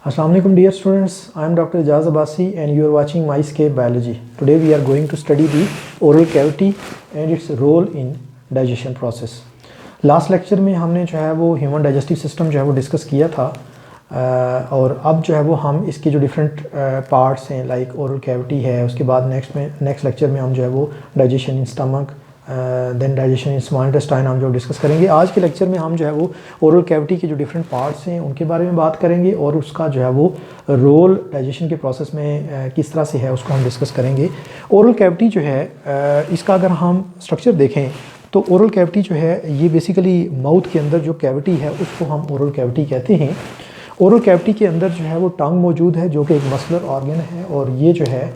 Assalamu alaikum dear students, I am Dr. Ijaz Abbasi and you are watching MyScape Biology. Today we are going to study the oral cavity and its role in digestion process. Last lecture में हमने जो है वो human digestive system जो है वो discuss किया था और अब जो है वो हम इसके जो डिफरेंट पार्ट्स हैं लाइक ओरल कैविटी है, उसके बाद नेक्स्ट लेक्चर में हम जो है वो digestion in stomach then digestion in small intestine हम जो डिस्कस करेंगे। आज के लेक्चर में हम जो है वो ओरल कैविटी के जो डिफरेंट पार्ट्स हैं उनके बारे में बात करेंगे और उसका जो है वो रोल डाइजेशन के प्रोसेस में किस तरह से है उसको हम डिस्कस करेंगे। ओरल कैविटी जो है इसका अगर हम स्ट्रक्चर देखें तो ओरल कैविटी जो है ये बेसिकली माउथ के अंदर जो कैविटी है उसको हम ओरल कैविटी कहते हैं। ओरल कैविटी के अंदर जो है वो टंग मौजूद है जो कि एक मस्कुलर ऑर्गन है और ये जो है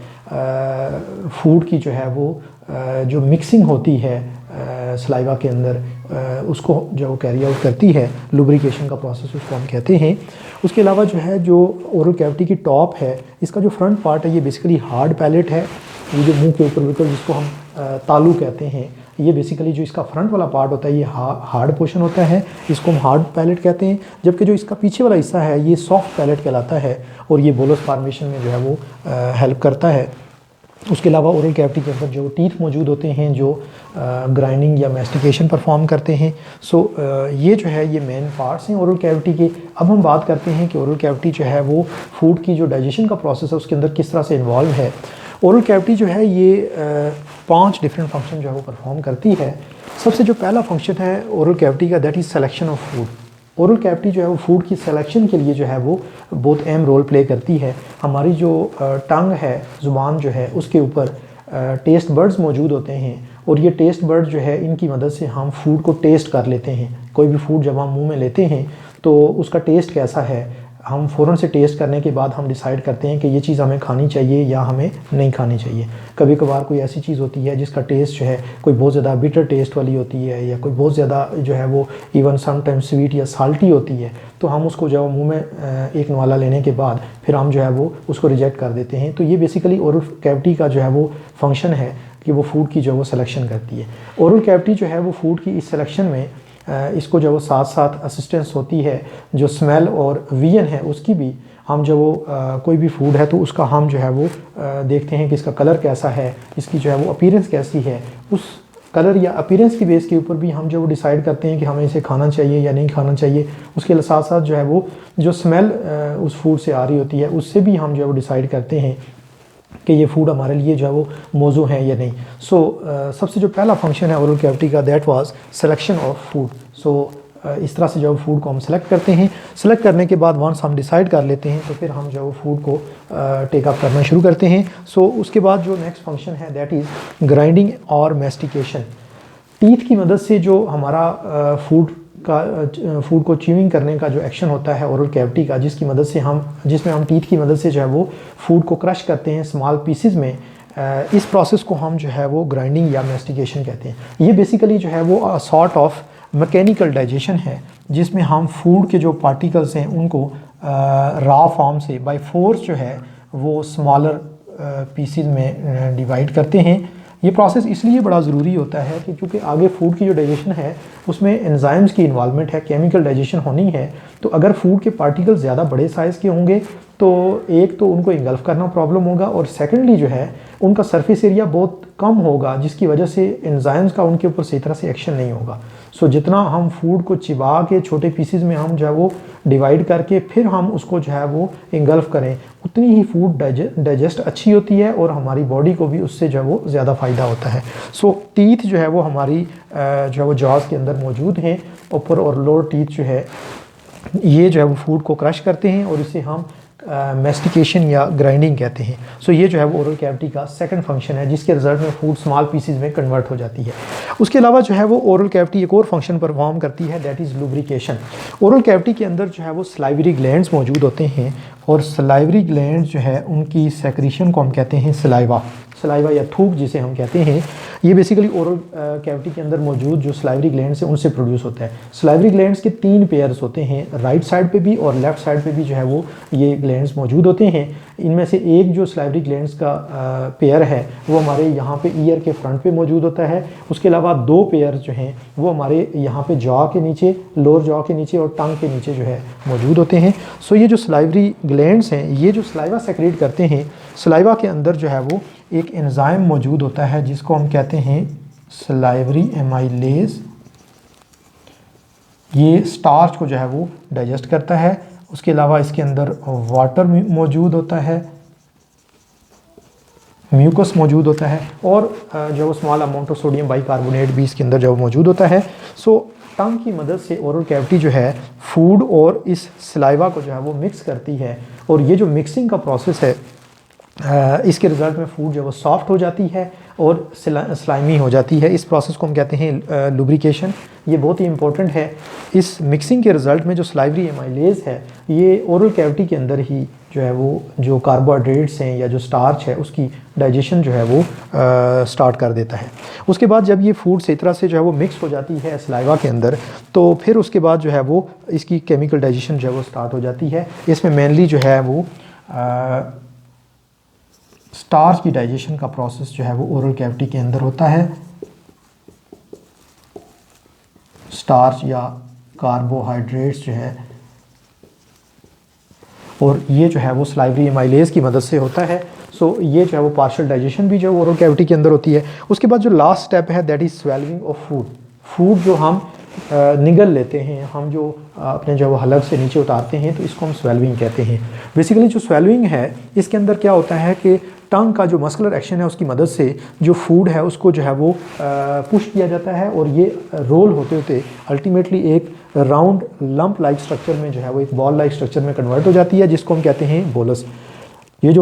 फूड की जो है वो जो मिक्सिंग होती है सलाइवा के अंदर उसको जो कैरी आउट करती है, लुब्रिकेशन का प्रोसेस उसको हम कहते हैं। उसके अलावा जो है जो ओरल कैविटी की टॉप है इसका जो फ्रंट पार्ट है ये बेसिकली हार्ड पैलेट है। ये जो मुंह के ऊपर बिल्कुल जिसको हम तालू कहते हैं, ये बेसिकली जो इसका फ्रंट वाला पार्ट होता है ये हार्ड पोर्शन होता है, इसको हम हार्ड पैलेट कहते हैं। जबकि जो इसका पीछे वाला हिस्सा है ये सॉफ्ट पैलेट कहलाता है और ये बोलस फॉर्मेशन में जो है वो हेल्प करता है। उसके अलावा ओरल कैविटी के अंदर जो टीथ मौजूद होते हैं जो ग्राइंडिंग या मैस्टिकेशन परफॉर्म करते हैं। ये जो है ये मेन पार्ट्स हैं ओरल कैविटी के। अब हम बात करते हैं कि ओरल कैविटी जो है वो फूड की जो डाइजेशन का प्रोसेस है उसके अंदर किस तरह से इन्वॉल्व है। ओरल कैविटी जो है ये 5 डिफरेंट फंक्शन जो है वो परफॉर्म करती है। सबसे जो पहला फंक्शन है ओरल कैविटी का that is selection of food. Oral cavity जो है वो फूड की सिलेक्शन के लिए जो है वो बहुत अहम रोल प्ले करती है। हमारी जो टंग है, ज़ुबान जो है उसके ऊपर टेस्ट बर्ड्स मौजूद होते हैं और ये टेस्ट बर्ड जो है इनकी मदद से हम फूड को टेस्ट कर लेते हैं। कोई भी फूड जब हम मुंह में लेते हैं तो उसका टेस्ट कैसा है हम फ़ौरन से टेस्ट करने के बाद हम डिसाइड करते हैं कि ये चीज़ हमें खानी चाहिए या हमें नहीं खानी चाहिए। कभी कभार कोई ऐसी चीज़ होती है जिसका टेस्ट जो है कोई बहुत ज़्यादा बिटर टेस्ट वाली होती है या कोई बहुत ज़्यादा जो है वो इवन समटाइम्स स्वीट या साल्टी होती है, तो हम उसको जो मुंह में एक नवाला लेने के बाद फिर हम जो है वो उसको रिजेक्ट कर देते हैं। तो ये बेसिकली ओरल कैविटी का जो है वो फंक्शन है कि वो फूड की जो वो सिलेक्शन करती है। ओरल कैविटी जो है वो फूड की इस सिलेक्शन में इसको जब वो साथ साथ असिस्टेंस होती है जो स्मेल और विजन है उसकी भी। हम जब वो कोई भी फूड है तो उसका हम जो है वो देखते हैं कि इसका कलर कैसा है, इसकी जो है वो अपीयरेंस कैसी है। उस कलर या अपीयरेंस की बेस के ऊपर भी हम जो वो डिसाइड करते हैं कि हमें इसे खाना चाहिए या नहीं खाना चाहिए। उसके साथ साथ जो है वो जो स्मेल उस फूड से आ रही होती है उससे भी हम जो है वो डिसाइड करते हैं कि ये फूड हमारे लिए जो है वो मौजू है या नहीं। सबसे जो पहला फंक्शन है ओरल कैविटी का that was selection of food. इस तरह से जो फूड को हम सेलेक्ट करते हैं। सेलेक्ट करने के बाद वंस हम डिसाइड कर लेते हैं तो फिर हम जो फूड को टेक अप करना शुरू करते हैं। उसके बाद जो नेक्स्ट फंक्शन है दैट इज़ ग्राइंडिंग और मैस्टिकेशन। टीथ की मदद से जो हमारा फूड को च्यूइंग करने का जो एक्शन होता है ओरल कैविटी का, जिसमें हम टीथ की मदद से जो है वो फूड को क्रश करते हैं स्मॉल पीसेस में, इस प्रोसेस को हम जो है वो ग्राइंडिंग या मैस्टिकेशन कहते हैं। ये बेसिकली जो है वो सॉर्ट ऑफ मैकेनिकल डाइजेशन है जिसमें हम फूड के जो पार्टिकल्स हैं उनको रॉ फॉर्म से बाय फोर्स जो है वो स्मॉलर पीसेस में डिवाइड करते हैं। ये प्रोसेस इसलिए बड़ा ज़रूरी होता है कि क्योंकि आगे फूड की जो डाइजेशन है उसमें एंजाइम्स की इन्वॉल्वमेंट है, केमिकल डाइजेशन होनी है। तो अगर फूड के पार्टिकल ज़्यादा बड़े साइज़ के होंगे तो एक तो उनको इंगल्फ करना प्रॉब्लम होगा और सेकेंडली जो है उनका सरफेस एरिया बहुत कम होगा जिसकी वजह से एंजाइम्स का उनके ऊपर सही तरह से एक्शन नहीं होगा। जितना हम फूड को चिबा के छोटे पीसेस में हम जो है वो डिवाइड करके फिर हम उसको जो है वो इंगल्फ करें उतनी ही फूड डाइजेस्ट अच्छी होती है और हमारी बॉडी को भी उससे जो है वो ज़्यादा फ़ायदा होता है। टीथ जो है वो हमारी जो है वो जॉज के अंदर मौजूद हैं। ऊपर और लोअर टीथ जो है ये जो है वो फूड को क्रश करते हैं और इसे हम मैस्टिकेशन या ग्राइंडिंग कहते हैं। ये जो है वो ओरल कैविटी का सेकंड फंक्शन है जिसके रिजल्ट में फूड स्मॉल पीसेस में कन्वर्ट हो जाती है। उसके अलावा जो है वो ओरल कैविटी एक और फंक्शन परफॉर्म करती है that is lubrication. Oral cavity के अंदर जो है वो सलाइवरी ग्लैंड्स मौजूद होते हैं और सलाइवरी ग्लैंड्स जो है उनकी सेक्रीशन को हम कहते हैं सलाइवा। सलाइवा या थूक जिसे हम कहते हैं, ये बेसिकली ओरल कैविटी के अंदर मौजूद जो सलाइवरी ग्लैंड्स हैं उनसे प्रोड्यूस होता है। सलाइवरी ग्लैंड्स के 3 पेयर्स होते हैं, राइट साइड पे भी और लेफ्ट साइड पे भी जो है वो ये ग्लैंड्स मौजूद होते हैं। इनमें से एक जो सलाइवरी ग्लैंड्स का पेयर है वो हमारे यहाँ पे ईयर के फ्रंट पे मौजूद होता है। उसके अलावा 2 पेयर जो हैं वो हमारे यहाँ पे जॉ के नीचे, लोअर जॉ के नीचे और टंग के नीचे जो है मौजूद होते हैं। सो ये जो सलाइवरी ग्लैंड्स हैं ये जो सलाइवा सेक्रेट करते हैं, सलाइवा के अंदर जो है वो एक एंजाइम मौजूद होता है जिसको हम कहते हैं सलाइवरी एमाइलेज। ये स्टार्च को जो है वो डाइजेस्ट करता है। उसके अलावा इसके अंदर वाटर मौजूद होता है, म्यूकस मौजूद होता है और जो वो small amount of sodium bicarbonate भी इसके अंदर जो मौजूद होता है। सो टंग की मदद से ओरल कैविटी जो है फूड और इस सलाइवा को जो है वो मिक्स करती है और ये जो मिक्सिंग का प्रोसेस है इसके रिज़ल्ट में फूड जो है वो सॉफ्ट हो जाती है और स्लाइमी हो जाती है। इस प्रोसेस को हम कहते हैं लुब्रिकेशन। ये बहुत ही इंपॉर्टेंट है। इस मिक्सिंग के रिज़ल्ट में जो सलाइवरी एमाइलेज है ये ओरल कैविटी के अंदर ही जो है वो जो कार्बोहाइड्रेट्स हैं या जो स्टार्च है उसकी डाइजेशन जो है वो स्टार्ट कर देता है। उसके बाद जब ये फूड सही तरह से जो है वो मिक्स हो जाती है सलाइवा के अंदर, तो फिर उसके बाद जो है वो इसकी केमिकल डाइजेशन जो है वो स्टार्ट हो जाती है। इसमें मेनली जो है वो स्टार्च की डाइजेशन का प्रोसेस जो है वो ओरल कैविटी के अंदर होता है। स्टार्च या कार्बोहाइड्रेट्स जो है और ये जो है वो सलाइवरी एमाइलेज की मदद से होता है। सो ये जो है वो पार्शियल डाइजेशन भी जो है ओरल कैविटी के अंदर होती है। उसके बाद जो लास्ट स्टेप है that is स्वेलविंग of food. Food जो हम निगल लेते हैं, हम जो अपने जो वो हलक से नीचे उतारते हैं, तो इसको हम स्वेलविंग कहते हैं। बेसिकली जो स्वेलविंग है इसके अंदर क्या होता है कि टंग का जो मस्कुलर एक्शन है उसकी मदद से जो फूड है उसको जो है वो पुश किया जाता है और ये रोल होते होते अल्टीमेटली एक राउंड लंप लाइक स्ट्रक्चर में जो है वो एक बॉल लाइक स्ट्रक्चर में कन्वर्ट हो जाती है जिसको हम कहते हैं बोलस। ये जो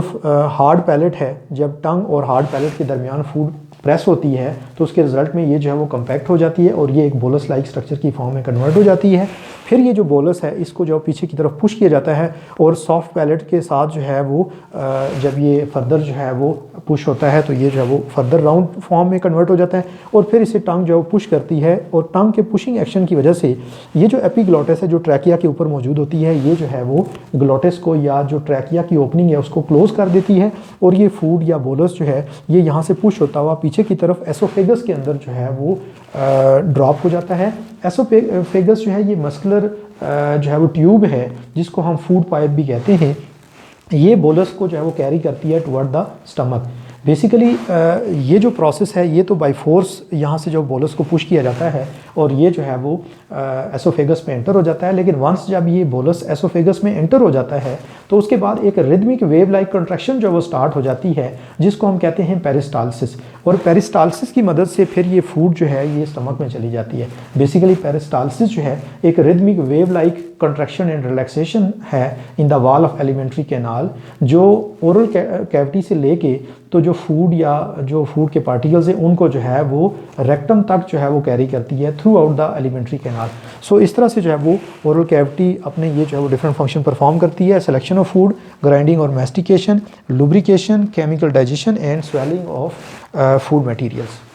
हार्ड पैलेट है, जब टंग और हार्ड पैलेट के दरमियान फूड प्रेस होती है तो उसके रिजल्ट में ये जो है वो कम्पैक्ट हो जाती है और ये एक बोलस लाइक स्ट्रक्चर की फॉर्म में कन्वर्ट हो जाती है। फिर ये जो बोलस है इसको जो पीछे की तरफ पुश किया जाता है और सॉफ्ट पैलेट के साथ जो है वो जब ये फर्दर जो है वो पुश होता है तो ये जो है वो फर्दर राउंड फॉर्म में कन्वर्ट हो जाता है और फिर इसे टंग जो है वो पुश करती है और टंग के पुशिंग एक्शन की वजह से ये जो एपिग्लोटिस है जो ट्रैकिया के ऊपर मौजूद होती है ये जो है वो ग्लोटिस को या जो ट्रैकिया की ओपनिंग है उसको क्लोज कर देती है और ये फूड या बोलस जो है ये यहाँ से पुश होता हुआ पीछे की तरफ एसोफेगस के अंदर जो है वो ड्रॉप हो जाता है। एसोफेगस जो है ये मस्कुलर जो है वो ट्यूब है जिसको हम फूड पाइप भी कहते हैं। ये बोलस को जो है वो कैरी करती है टुवर्ड द स्टमक। बेसिकली ये जो प्रोसेस है ये तो बाय फोर्स यहाँ से जो बोलस को पुश किया जाता है और ये जो है वो एसोफेगस में एंटर हो जाता है, लेकिन वंस जब ये बोलस एसोफेगस में एंटर हो जाता है तो उसके बाद एक रिदमिक वेव लाइक कंट्रैक्शन जो वो स्टार्ट हो जाती है जिसको हम कहते हैं पेरिस्टाल्सिस। और पेरिस्टाल्सिस की मदद से फिर ये फूड जो है ये स्टमक में चली जाती है। बेसिकली पेरिस्टाल्सिस जो है एक rhythmic wave like contraction and relaxation है in the wall of alimentary canal जो ओरल कैविटी से लेके तो जो फूड या जो फूड के पार्टिकल्स हैं उनको जो है वो रेक्टम तक जो है वो कैरी करती है throughout the alimentary canal. So इस तरह से जो है वो ओरल कैविटी अपने ये जो है वो डिफरेंट फंक्शन परफॉर्म करती है। सिलेक्शन ऑफ फूड, ग्राइंडिंग और mastication, lubrication, chemical digestion and swelling of food materials.